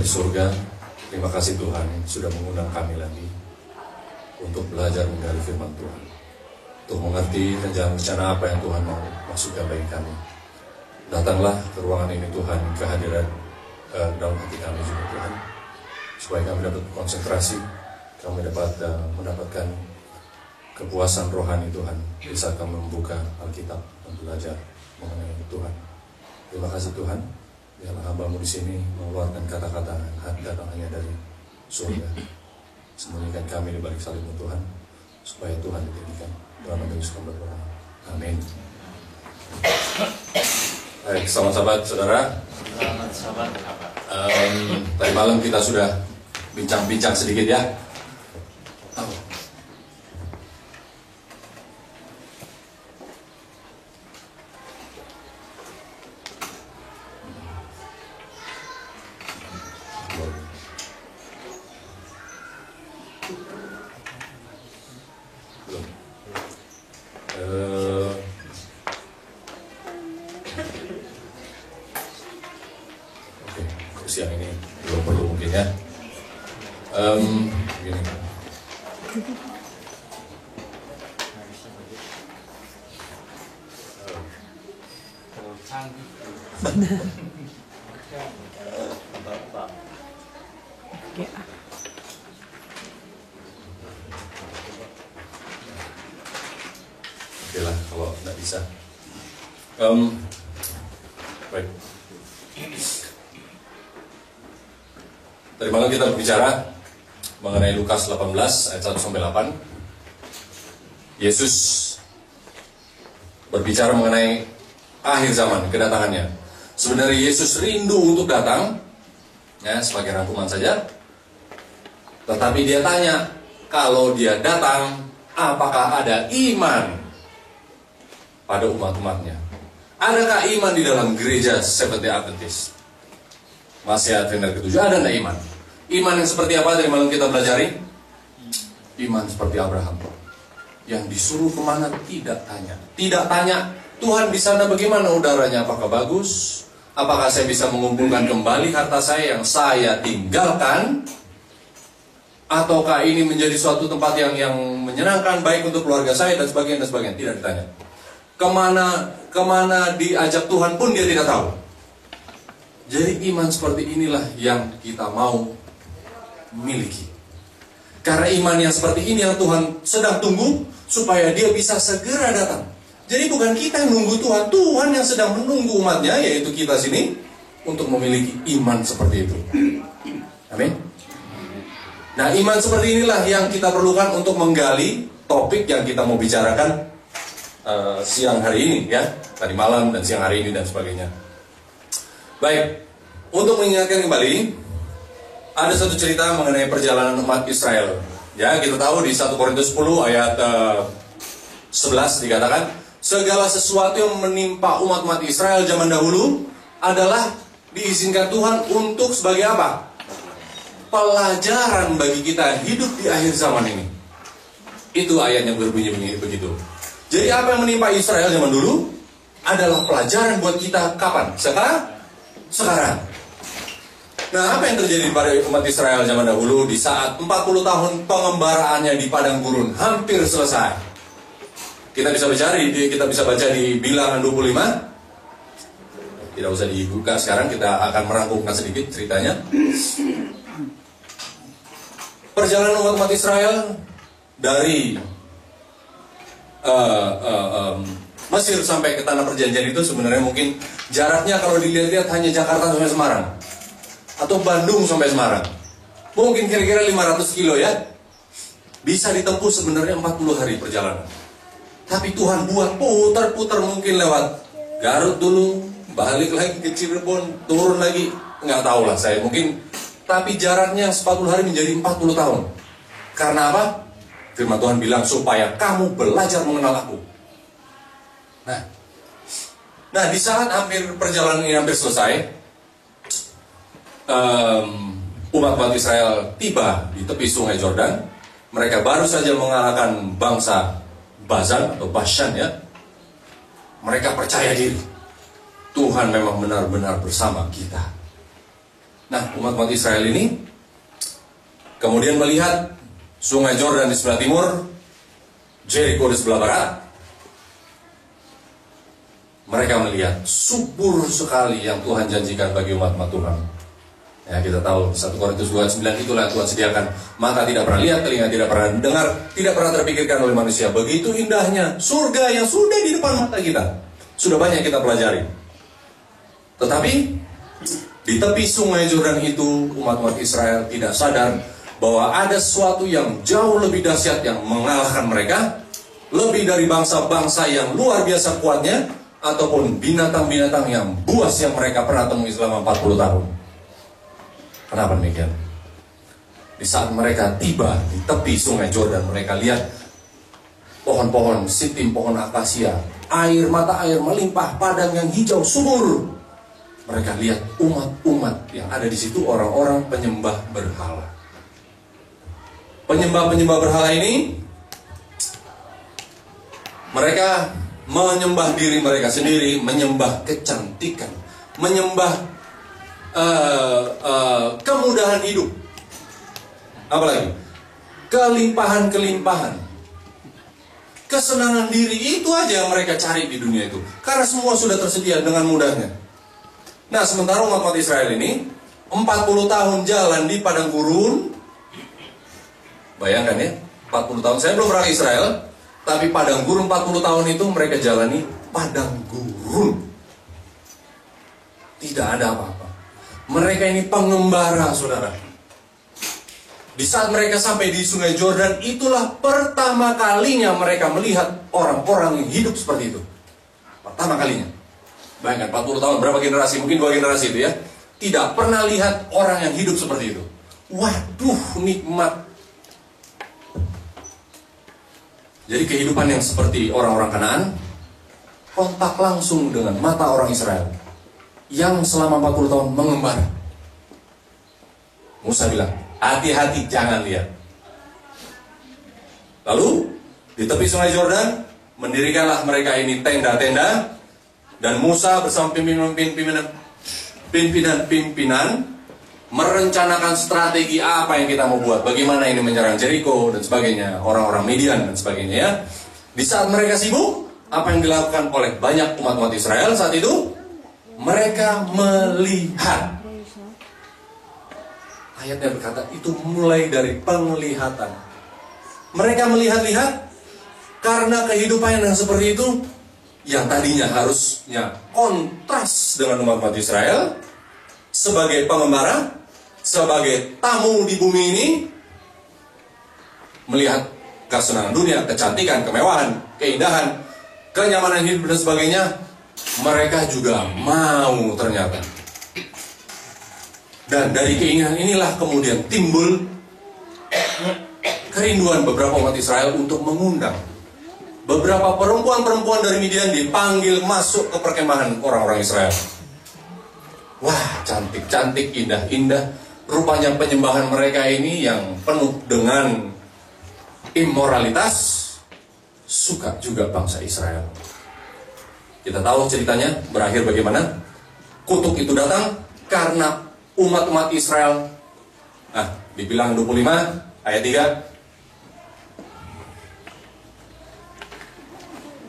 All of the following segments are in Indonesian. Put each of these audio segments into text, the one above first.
di surga, terima kasih Tuhan sudah mengundang kami lagi untuk belajar menggali firman Tuhan, untuk mengerti rencana apa yang Tuhan mau maksudkan bagi kami. Datanglah ke ruangan ini Tuhan, kehadiran dalam hati kami juga Tuhan, supaya kami dapat konsentrasi, kami dapat mendapatkan kepuasan rohani Tuhan di saat kami membuka Alkitab dan belajar mengenai Tuhan. Terima kasih Tuhan, biarlah hamba-Mu di sini mengeluarkan kata-kata yang datang hanya dari surga. Sembunyikan kami di balik salib-Mu Tuhan, supaya Tuhan ditinggikan. Dalam nama Yesus kami berdoa. Amin. Baik, selamat sahabat saudara. Selamat sahabat apa? Tadi malam kita sudah bincang-bincang sedikit ya. Siang ini belum perlu mungkin ya. Begini. Oke lah kalau nggak bisa. Baik. Tadi malam kita berbicara mengenai Lukas 18 ayat 1-8. Yesus berbicara mengenai akhir zaman, kedatangannya. Sebenarnya Yesus rindu untuk datang, ya sebagai rangkuman saja. Tetapi dia tanya, kalau dia datang, apakah ada iman pada umat-umatnya? Adakah iman di dalam gereja Seventh-day Adventist? Masih Advent ke-7, ada enggak iman? Iman yang seperti apa dari malam kita pelajari? Iman seperti Abraham, yang disuruh kemana tidak tanya. Tidak tanya, Tuhan di sana bagaimana udaranya? Apakah bagus? Apakah saya bisa mengumpulkan kembali harta saya yang saya tinggalkan? Ataukah ini menjadi suatu tempat yang menyenangkan, baik untuk keluarga saya dan sebagainya dan sebagainya? Tidak ditanya. Kemana diajak Tuhan pun dia tidak tahu. Jadi iman seperti inilah yang kita mau miliki. Karena iman yang seperti ini yang Tuhan sedang tunggu, supaya dia bisa segera datang. Jadi bukan kita yang nunggu Tuhan, Tuhan yang sedang menunggu umatnya, yaitu kita sini, untuk memiliki iman seperti itu. Amin. Nah, iman seperti inilah yang kita perlukan untuk menggali topik yang kita mau bicarakan siang hari ini ya. Tadi malam dan siang hari ini dan sebagainya. Baik, untuk mengingatkan kembali, ada satu cerita mengenai perjalanan umat Israel. Ya, kita tahu di 1 Korintus 10 ayat 11 dikatakan, segala sesuatu yang menimpa umat-umat Israel zaman dahulu adalah diizinkan Tuhan untuk sebagai apa? Pelajaran bagi kita hidup di akhir zaman ini. Itu ayat yang berbunyi begitu. Jadi apa yang menimpa Israel zaman dulu adalah pelajaran buat kita kapan? Sekarang. Nah, apa yang terjadi pada umat Israel zaman dahulu di saat 40 tahun pengembaraannya di padang gurun hampir selesai? Kita bisa baca di Bilangan 25. Tidak usah dibuka sekarang, kita akan merangkumkan sedikit ceritanya. Perjalanan umat Israel dari Mesir sampai ke tanah perjanjian itu sebenarnya mungkin jaraknya kalau dilihat-lihat hanya Jakarta sampai Semarang, atau Bandung sampai Semarang. Mungkin kira-kira 500 kilo ya. Bisa ditempuh sebenarnya 40 hari perjalanan. Tapi Tuhan buat putar-putar, mungkin lewat Garut dulu, balik lagi ke Cirebon, turun lagi, nggak tahu lah saya mungkin. Tapi jaraknya 40 hari menjadi 40 tahun. Karena apa? Firman Tuhan bilang supaya kamu belajar mengenal aku. Nah di saat perjalanan ini hampir selesai, umat Israel tiba di tepi sungai Yordan. Mereka baru saja mengalahkan bangsa Bazan atau Bashan ya. Mereka percaya diri, Tuhan memang benar-benar bersama kita. Nah, umat-umat Israel ini kemudian melihat Sungai Yordan di sebelah timur, Jericho di sebelah barat. Mereka melihat subur sekali yang Tuhan janjikan bagi umat-umat Tuhan. Ya, kita tahu 1 Korintus 2:9 itulah Tuhan sediakan. Mata tidak pernah lihat, telinga tidak pernah dengar, tidak pernah terpikirkan oleh manusia. Begitu indahnya surga yang sudah di depan mata kita. Sudah banyak kita pelajari. Tetapi di tepi Sungai Yordan itu umat-umat Israel tidak sadar bahwa ada sesuatu yang jauh lebih dahsyat yang mengalahkan mereka, lebih dari bangsa-bangsa yang luar biasa kuatnya, ataupun binatang-binatang yang buas yang mereka pernah temui selama 40 tahun. Kenapa demikian? Di saat mereka tiba di tepi Sungai Yordan, mereka lihat pohon-pohon sitim, pohon akasia, mata air melimpah, padang yang hijau subur. Mereka lihat umat-umat yang ada di situ, orang-orang penyembah berhala. Penyembah-penyembah berhala ini, mereka menyembah diri mereka sendiri, menyembah kecantikan, menyembah kemudahan hidup, apalagi kelimpahan-kelimpahan, kesenangan diri. Itu aja yang mereka cari di dunia itu, karena semua sudah tersedia dengan mudahnya. Nah, sementara umat Israel ini 40 tahun jalan di padang gurun. Bayangkan ya, 40 tahun. Saya belum pernah ke Israel, tapi padang gurun 40 tahun itu mereka jalani padang gurun. Tidak ada apa-apa. Mereka ini pengembara, saudara. Di saat mereka sampai di Sungai Yordan, itulah pertama kalinya mereka melihat orang-orang yang hidup seperti itu. Pertama kalinya. Bayangkan 40 tahun, berapa generasi? Mungkin 2 generasi itu ya. Tidak pernah lihat orang yang hidup seperti itu. Waduh, nikmat. Jadi kehidupan yang seperti orang-orang Kanaan, kontak langsung dengan mata orang Israel yang selama 40 tahun mengembara. Musa bilang, hati-hati jangan lihat. Lalu di tepi Sungai Yordan mendirikanlah mereka ini tenda-tenda, dan Musa bersama pimpinan-pimpinan merencanakan strategi apa yang kita mau buat, bagaimana ini menyerang Jericho dan sebagainya, orang-orang Midian dan sebagainya ya. Di saat mereka sibuk, apa yang dilakukan oleh banyak umat-umat Israel saat itu? Mereka melihat. Ayatnya berkata itu mulai dari penglihatan. Mereka melihat-lihat karena kehidupan yang seperti itu, yang tadinya harusnya kontras dengan umat-umat Israel, sebagai pengembara, sebagai tamu di bumi ini, melihat kesenangan dunia, kecantikan, kemewahan, keindahan, kenyamanan hidup dan sebagainya, mereka juga mau ternyata. Dan dari keinginan inilah kemudian timbul kerinduan beberapa umat Israel untuk mengundang beberapa perempuan-perempuan dari Midian, dipanggil masuk ke perkemahan orang-orang Israel. Wah, cantik-cantik, indah-indah. Rupanya penyembahan mereka ini yang penuh dengan immoralitas suka juga bangsa Israel. Kita tahu ceritanya berakhir bagaimana. Kutuk itu datang karena umat-umat Israel. Nah, di Bilangan 25 ayat 3.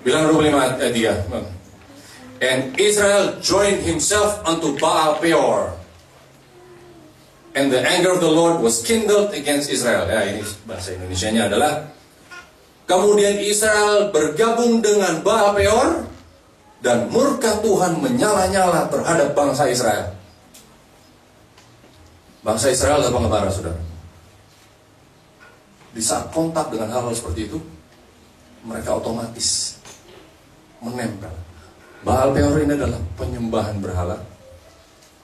Bilangan 25 ayat 3. And Israel joined himself unto Baal Peor, and the anger of the Lord was kindled against Israel. Ya, ini bahasa Indonesianya adalah, kemudian Israel bergabung dengan Baal Peor, dan murka Tuhan menyala-nyala terhadap bangsa Israel. Bangsa Israel adalah pengembara, saudara. Di saat kontak dengan hal-hal seperti itu, mereka otomatis menempel. Baal Peor ini adalah penyembahan berhala.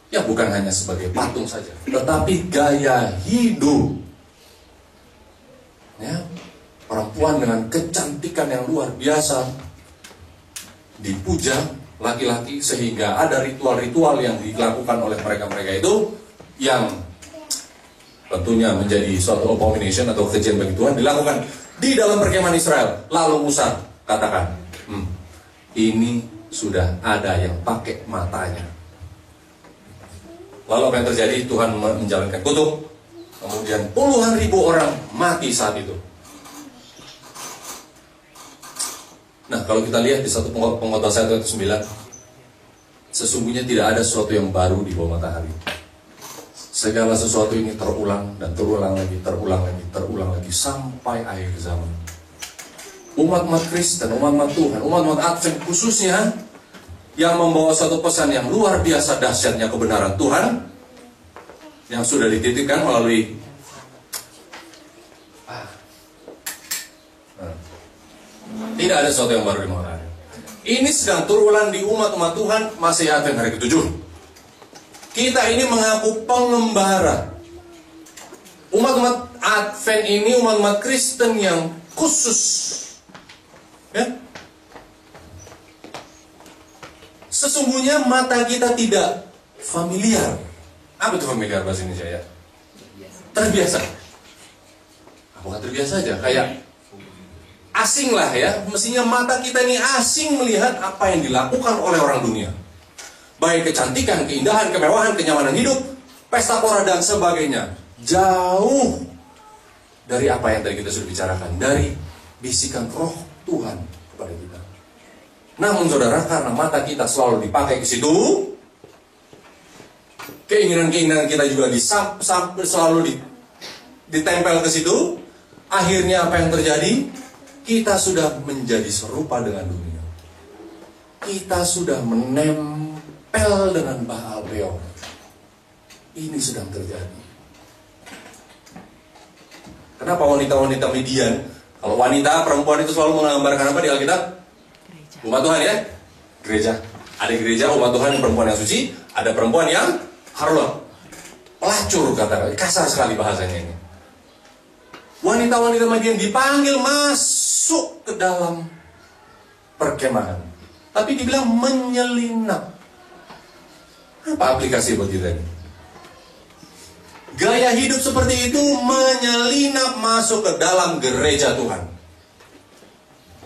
Ya, bukan hanya sebagai patung saja, tetapi gaya hidup. Ya, perempuan dengan kecantikan yang luar biasa dipuja laki-laki, sehingga ada ritual-ritual yang dilakukan oleh mereka-mereka itu yang tentunya menjadi suatu abomination atau kekejian bagi Tuhan, dilakukan di dalam perkemahan Israel. Lalu Musa katakan, ini sudah ada yang pakai matanya. Lalu apa yang terjadi? Tuhan menjalankan kutuk. Kemudian puluhan ribu orang mati saat itu. Nah, kalau kita lihat di 1 Pengkhotbah 1 ayat 9, sesungguhnya tidak ada sesuatu yang baru di bawah matahari. Segala sesuatu ini terulang dan terulang lagi, terulang lagi, terulang lagi sampai akhir zaman. Umat-umat Kristen, umat-umat Tuhan, umat-umat Advent khususnya yang membawa satu pesan yang luar biasa dahsyatnya kebenaran Tuhan yang sudah dititipkan melalui tidak ada sesuatu yang baru di matahari. Ini sedang terulang di umat-umat Tuhan masih Advent hari ke-7. Kita ini mengaku pengembara. Umat-umat Advent ini umat-umat Kristen yang khusus. Ya? Sesungguhnya mata kita tidak familiar. Apa itu familiar bahasa Indonesia ya? Terbiasa. Bukan terbiasa aja, kayak asing lah ya. Mestinya mata kita ini asing melihat apa yang dilakukan oleh orang dunia. Baik kecantikan, keindahan, kemewahan, kenyamanan hidup, pesta pora dan sebagainya. Jauh dari apa yang tadi kita sudah bicarakan, dari bisikan roh Tuhan kepada kita. Namun saudara, karena mata kita selalu dipakai ke situ, keinginan-keinginan kita juga selalu ditempel ke situ, akhirnya apa yang terjadi? Kita sudah menjadi serupa dengan dunia. Kita sudah menempel dengan Baal Peor. Ini sedang terjadi. Kenapa wanita-wanita Midian? Kalau wanita, perempuan itu selalu menggambarkan apa di Alkitab? Umat Tuhan ya? Gereja. Ada gereja umat Tuhan yang perempuan yang suci, ada perempuan yang harlot. Pelacur kata, kasar sekali bahasanya ini. Wanita-wanita Midian dipanggil masuk ke dalam perkemahan, tapi dibilang menyelinap. Apa aplikasi buat kita ini? Gaya hidup seperti itu menyelinap masuk ke dalam gereja Tuhan.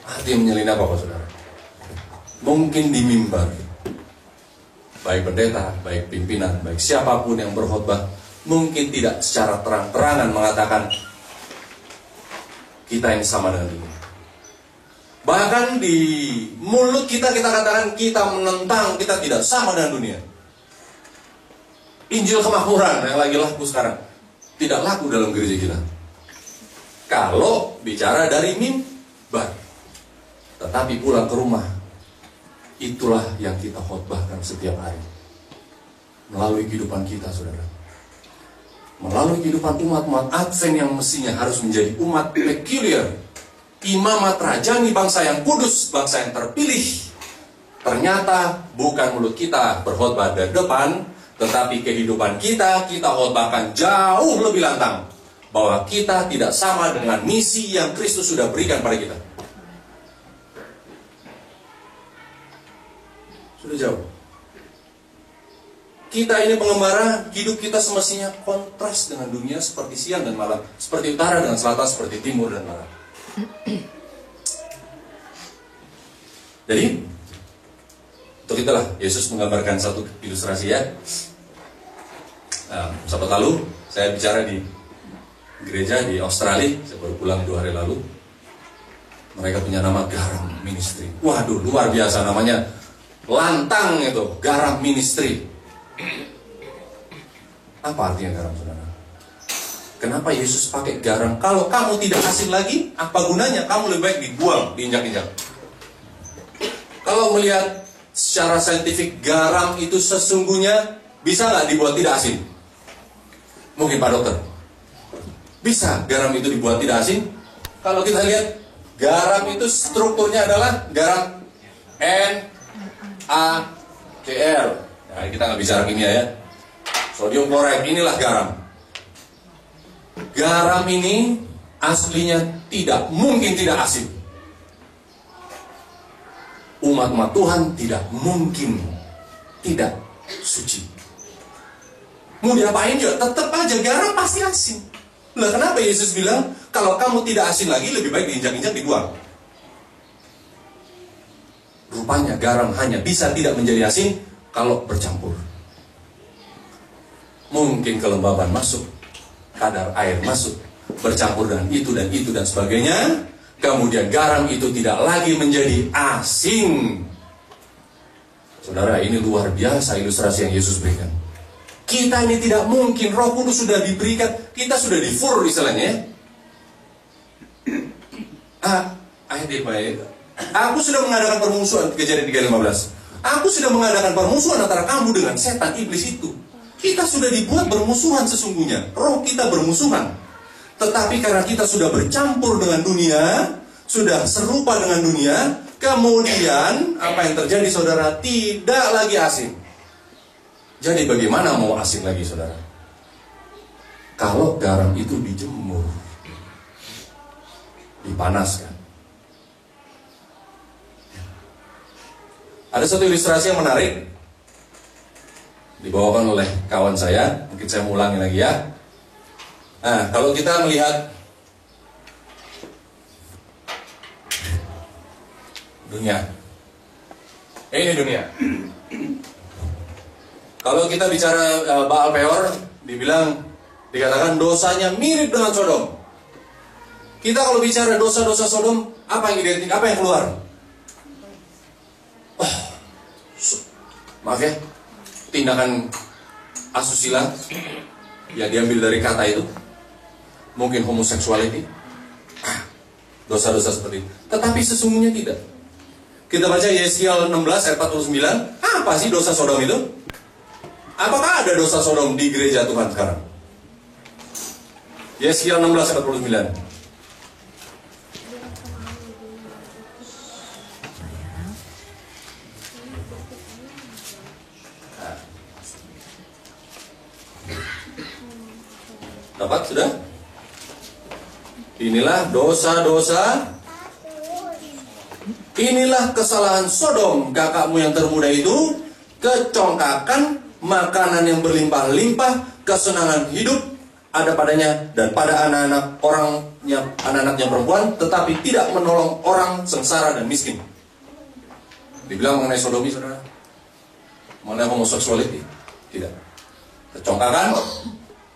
Artinya menyelinap apa saudara? Mungkin di mimbar, baik pendeta, baik pimpinan, baik siapapun yang berkhotbah, mungkin tidak secara terang-terangan mengatakan kita ini sama dengan dunia. Bahkan di mulut kita katakan kita menentang, kita tidak sama dengan dunia. Injil kemakmuran yang lagi laku sekarang tidak laku dalam gereja kita. Kalau bicara dari mimbar, tetapi pulang ke rumah, itulah yang kita khotbahkan setiap hari. Melalui kehidupan kita, saudara. Melalui kehidupan umat-umat Advent yang mestinya harus menjadi umat peculiar, imamat rajani, bangsa yang kudus, bangsa yang terpilih. Ternyata bukan mulut kita berkhotbah dari depan, tetapi kehidupan kita khotbahkan jauh lebih lantang bahwa kita tidak sama dengan misi yang Kristus sudah berikan pada kita. Sudah jauh. Kita ini pengembara, hidup kita semestinya kontras dengan dunia seperti siang dan malam, seperti utara dengan selatan, seperti timur dan barat. Jadi, untuk itulah Yesus menggambarkan satu ilustrasi ya. Sabat lalu, saya bicara di gereja di Australia, saya baru pulang 2 hari lalu. Mereka punya nama Garam Ministry. Waduh, luar biasa namanya. Lantang itu, Garam Ministry. Apa artinya garam, saudara? Kenapa Yesus pakai garam? Kalau kamu tidak asin lagi, apa gunanya? Kamu lebih baik dibuang, diinjak-injak. Kalau melihat secara saintifik, garam itu sesungguhnya bisa nggak dibuat tidak asin? Mungkin Pak Dokter. Bisa garam itu dibuat tidak asin? Kalau kita lihat, garam itu strukturnya adalah garam NaCl. Nah, kita nggak bicara kimia ya. Sodium klorida, inilah garam. Garam ini aslinya tidak mungkin tidak asin. Umat-umat Tuhan tidak mungkin tidak suci. Mau diapain juga, tetap aja garam pasti asin. Lah kenapa Yesus bilang, kalau kamu tidak asin lagi, lebih baik diinjak-injak, dibuang. Rupanya garam hanya bisa tidak menjadi asin kalau bercampur. mungkin kelembaban masuk, kadar air masuk, bercampur dengan itu dan sebagainya. Kemudian garam itu tidak lagi menjadi asin. Saudara, ini luar biasa ilustrasi yang Yesus berikan. Kita ini tidak mungkin, Roh Kudus sudah diberikan, kita sudah di-fur istilahnya. Ayat yang baik. Aku sudah mengadakan permusuhan, Kejadian 3:15. Aku sudah mengadakan permusuhan antara kamu dengan setan iblis itu. Kita sudah dibuat bermusuhan sesungguhnya. Roh kita bermusuhan. Tetapi karena kita sudah bercampur dengan dunia, sudah serupa dengan dunia, kemudian apa yang terjadi, saudara? Tidak lagi asin. Jadi bagaimana mau asin lagi, saudara? Kalau garam itu dijemur, dipanaskan. Ada satu ilustrasi yang menarik dibawakan oleh kawan saya. Mungkin saya ulangi lagi ya. Nah, kalau kita melihat dunia, ini dunia. Kalau kita bicara Baal Peor, dikatakan dosanya mirip dengan Sodom. Kita kalau bicara dosa-dosa Sodom, apa yang identik, apa yang keluar? Maaf ya, tindakan asusila yang diambil dari kata itu, mungkin homoseksuality, dosa-dosa seperti itu. Tetapi sesungguhnya tidak. Kita baca Yeskiel 16 ayat 49, apa sih dosa Sodom itu? Apakah ada dosa Sodom di gereja Tuhan sekarang? Yeskiel 16 ayat 49. Dapat sudah? Inilah dosa-dosa, inilah kesalahan Sodom, kakakmu yang termuda itu, kecongkakan, makanan yang berlimpah-limpah, kesenangan hidup ada padanya dan pada anak-anaknya perempuan, tetapi tidak menolong orang sengsara dan miskin. Dibilang mengenai sodomi, saudara, mengenai homoseksuality, tidak. Kecongkakan,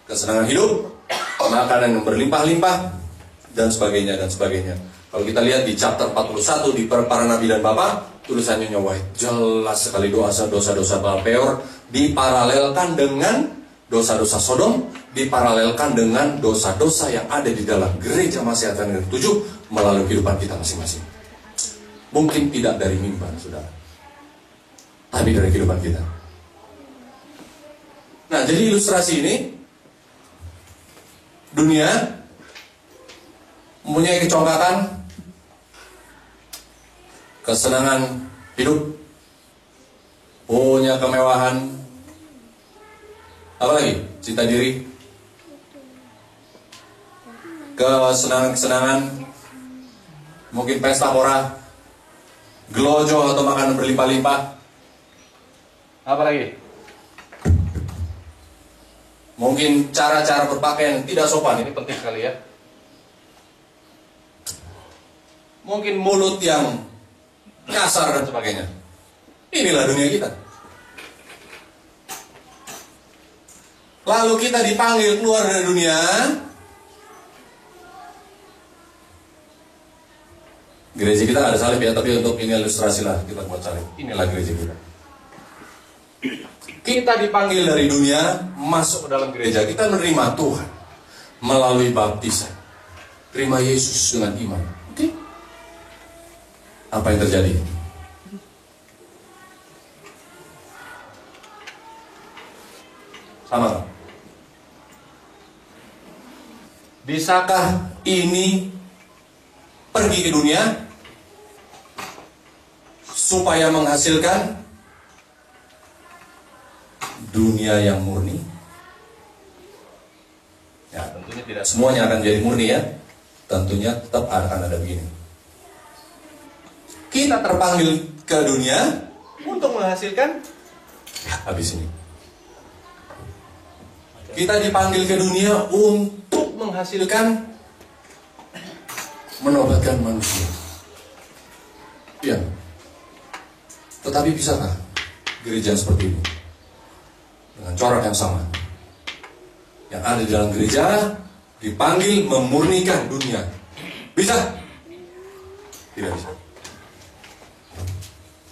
kesenangan hidup, makanan yang berlimpah-limpah, dan sebagainya, dan sebagainya. Kalau kita lihat di chapter 41 di para nabi dan bapak, tulisannya nyawai jelas sekali dosa-dosa Baal Peor diparalelkan dengan dosa-dosa Sodom, diparalelkan dengan dosa-dosa yang ada di dalam gereja Masehiatan yang ke-7 melalui kehidupan kita masing-masing. Mungkin tidak dari mimbar, saudara, tapi dari kehidupan kita. Nah, jadi ilustrasi ini, dunia mempunyai kecongkakan, kesenangan hidup, punya kemewahan, apa lagi? Cita diri, kesenangan-kesenangan, mungkin pesta pora, gelojo atau makanan berlimpah-limpah. Apa lagi? Mungkin cara-cara berpakaian tidak sopan, ini penting sekali ya. Mungkin mulut yang kasar dan sebagainya. Inilah dunia kita. Lalu kita dipanggil keluar dari dunia. Gereja kita ada salib ya, tapi untuk ini ilustrasi lah kita buat salib. Inilah gereja kita. Kita dipanggil dari dunia masuk ke dalam gereja. Kita menerima Tuhan melalui baptisan. Terima Yesus dengan iman. Oke? Apa yang terjadi? Sama. Bisakah ini pergi ke dunia supaya menghasilkan dunia yang murni? Ya, tentunya tidak semuanya akan jadi murni ya. Tentunya tetap akan ada begini. Kita terpanggil ke dunia untuk menghasilkan habis ini. Kita dipanggil ke dunia untuk menghasilkan menobatkan manusia. Ya. Tetapi bisakah gereja seperti ini dengan corak yang sama yang ada di dalam gereja dipanggil memurnikan dunia. Bisa? Tidak bisa.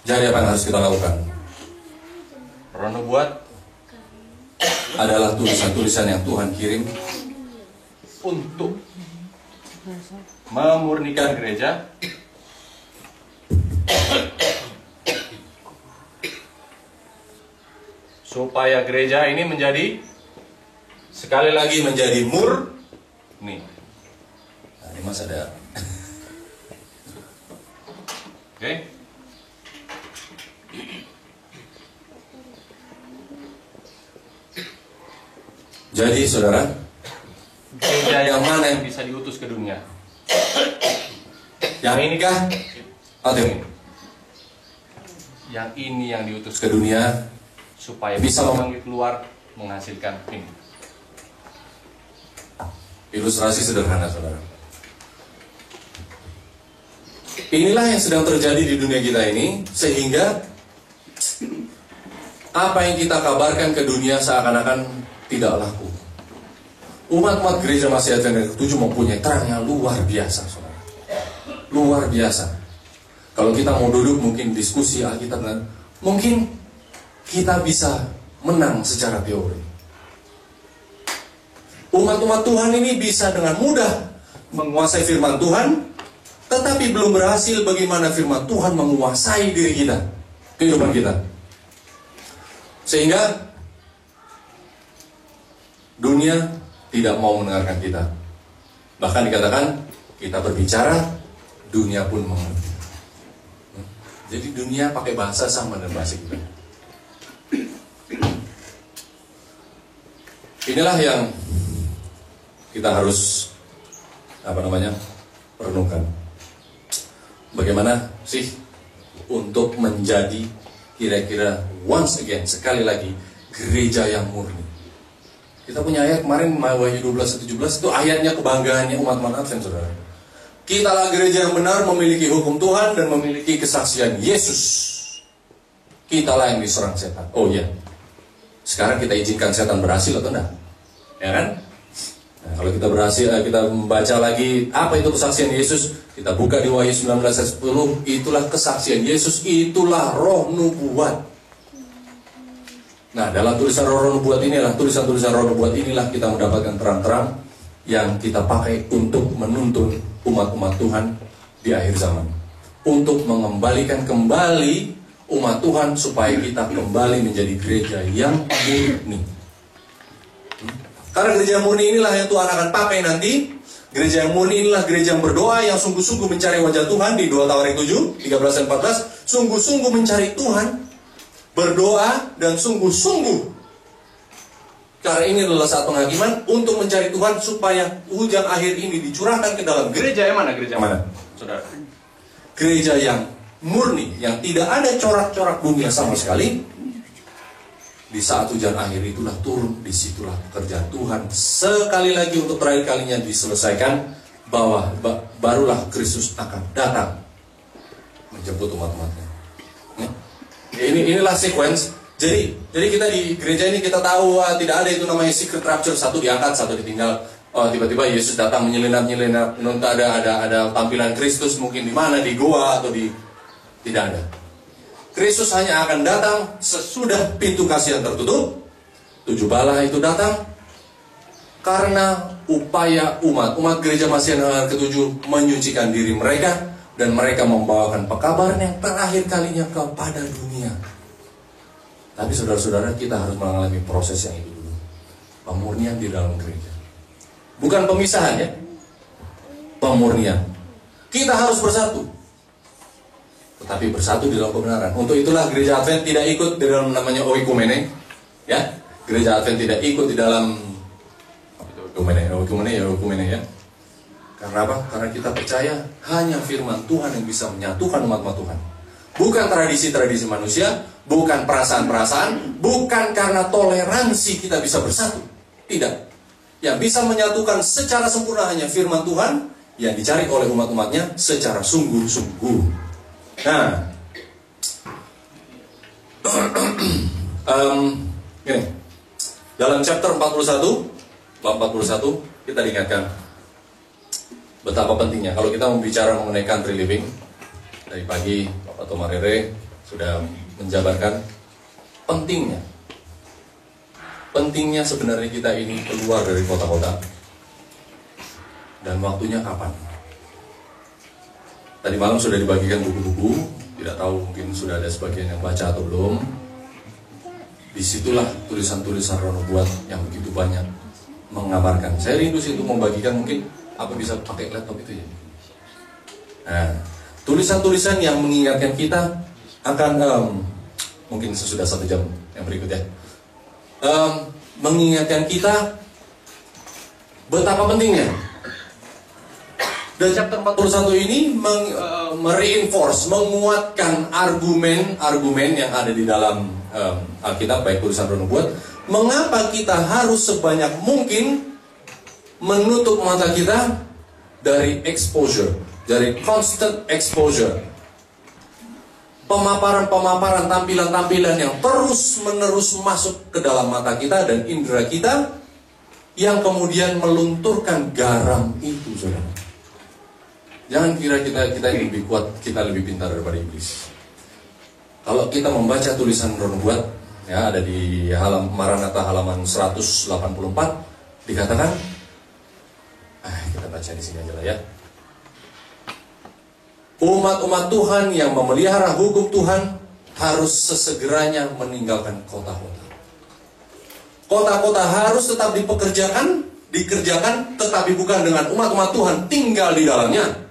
Jadi apa yang harus kita lakukan? Roh nubuat Adalah tulisan-tulisan yang Tuhan kirim untuk memurnikan gereja supaya gereja ini menjadi sekali lagi menjadi nih. Nah, ini Mas ada. Oke. Jadi saudara, Gereja yang mana yang bisa diutus ke dunia? yang ini kah? Atau yang ini? Yang ini yang diutus Ke dunia supaya bisa bisa memanggil keluar menghasilkan ini. ilustrasi sederhana saudara. Inilah yang sedang terjadi di dunia kita ini, sehingga apa yang kita kabarkan ke dunia seakan-akan tidak laku. Umat-umat gereja Masih Advent ke-7 mempunyai terang yang luar biasa saudara. Luar biasa. Kalau kita mau duduk mungkin diskusi Alkitab, mungkin kita bisa menang secara teori. Umat-umat Tuhan ini bisa dengan mudah menguasai firman Tuhan, tetapi belum berhasil bagaimana firman Tuhan menguasai diri kita, kehidupan kita. Sehingga dunia tidak mau mendengarkan kita. Bahkan dikatakan kita berbicara, dunia pun mengerti. Jadi dunia pakai bahasa sama dengan bahasa kita. Inilah yang kita harus renungkan. Bagaimana sih untuk menjadi kira-kira once again, sekali lagi, gereja yang murni. Kita punya ayat kemarin Wahyu 12:17 itu ayatnya kebanggaannya umat-umat Advent saudara. Kitalah gereja yang benar, memiliki hukum Tuhan dan memiliki kesaksian Yesus. Kitalah yang diserang setan. Oh iya. Sekarang kita izinkan setan berhasil atau enggak? Ya kan? Nah, kalau kita berhasil, kita membaca lagi apa itu kesaksian Yesus, kita buka di Wahyu 19:10, itulah kesaksian Yesus, itulah roh nubuat. Nah, dalam tulisan roh nubuat inilah, tulisan-tulisan roh nubuat inilah kita mendapatkan terang-terang yang kita pakai untuk menuntun umat-umat Tuhan di akhir zaman. Untuk mengembalikan kembali umat Tuhan supaya kita kembali menjadi gereja yang murni. Karena gereja murni inilah yang Tuhan akan pakai nanti. Gereja yang murni inilah gereja yang berdoa, yang sungguh-sungguh mencari wajah Tuhan di 2 Tawarik 7, 13 dan 14. Sungguh-sungguh mencari Tuhan, berdoa dan sungguh-sungguh. Karena ini adalah saat penghakiman untuk mencari Tuhan supaya hujan akhir ini dicurahkan ke dalam gereja yang mana? Gereja mana? Saudara. Gereja yang murni, yang tidak ada corak-corak dunia sama sekali. Di saat hujan akhir itulah turun, disitulah pekerjaan Tuhan sekali lagi untuk terakhir kalinya diselesaikan, bahwa barulah Kristus akan datang menjemput umat-umatnya. Inilah sequence. Jadi kita di gereja ini kita tahu tidak ada itu namanya secret rapture, satu diangkat, satu ditinggal. Tiba-tiba Yesus datang menyelinap, ada tampilan Kristus mungkin di mana, di goa atau di, tidak ada. Kristus hanya akan datang sesudah pintu kasihan tertutup. 7 bala itu datang karena upaya umat gereja Masih Advent ke-7 menyucikan diri mereka, dan mereka membawakan pekabaran yang terakhir kalinya kepada dunia. Tapi saudara-saudara, kita harus mengalami proses yang itu dulu. Pemurnian di dalam gereja. Bukan pemisahan ya. Pemurnian. Kita harus bersatu. Tetapi bersatu di dalam kebenaran. Untuk itulah gereja Advent tidak ikut di dalam namanya oikumene. Ya. Gereja Advent tidak ikut di dalam oikumene ya. Karena apa? Karena kita percaya hanya firman Tuhan yang bisa menyatukan umat-umat Tuhan. Bukan tradisi-tradisi manusia, bukan perasaan-perasaan, bukan karena toleransi kita bisa bersatu. Tidak. Yang bisa menyatukan secara sempurna hanya firman Tuhan yang dicari oleh umat-umatnya secara sungguh-sungguh. Nah, gini. Dalam chapter 41 bab 41 kita diingatkan betapa pentingnya kalau kita membicara mengenai country living. Dari pagi Bapak Tomarere sudah menjabarkan pentingnya sebenarnya kita ini keluar dari kota-kota, dan waktunya kapan. Tadi malam sudah dibagikan buku-buku, tidak tahu mungkin sudah ada sebagian yang baca atau belum. Disitulah tulisan-tulisan Rono Buat yang begitu banyak mengabarkan. Saya rindu sih untuk membagikan, mungkin apa bisa pakai laptop itu ya. Nah, tulisan-tulisan yang mengingatkan kita akan mungkin sesudah 1 jam yang berikut ya, mengingatkan kita betapa pentingnya. Dan chapter 41 ini mereinforce, menguatkan argumen-argumen yang ada di dalam Alkitab, baik tulisan Rono Buat. Mengapa kita harus sebanyak mungkin menutup mata kita dari exposure, dari constant exposure, pemaparan-pemaparan, tampilan-tampilan yang terus-menerus masuk ke dalam mata kita dan indera kita, yang kemudian melunturkan garam itu, saudara. Jangan kira kita ini lebih kuat, kita lebih pintar daripada iblis. Kalau kita membaca tulisan Rono Buat, ya ada di Maranatha halaman 184, dikatakan, kita baca di sini aja lah ya. Umat-umat Tuhan yang memelihara hukum Tuhan harus sesegeranya meninggalkan kota-kota. Kota-kota harus tetap dikerjakan, tetapi bukan dengan umat-umat Tuhan tinggal di dalamnya.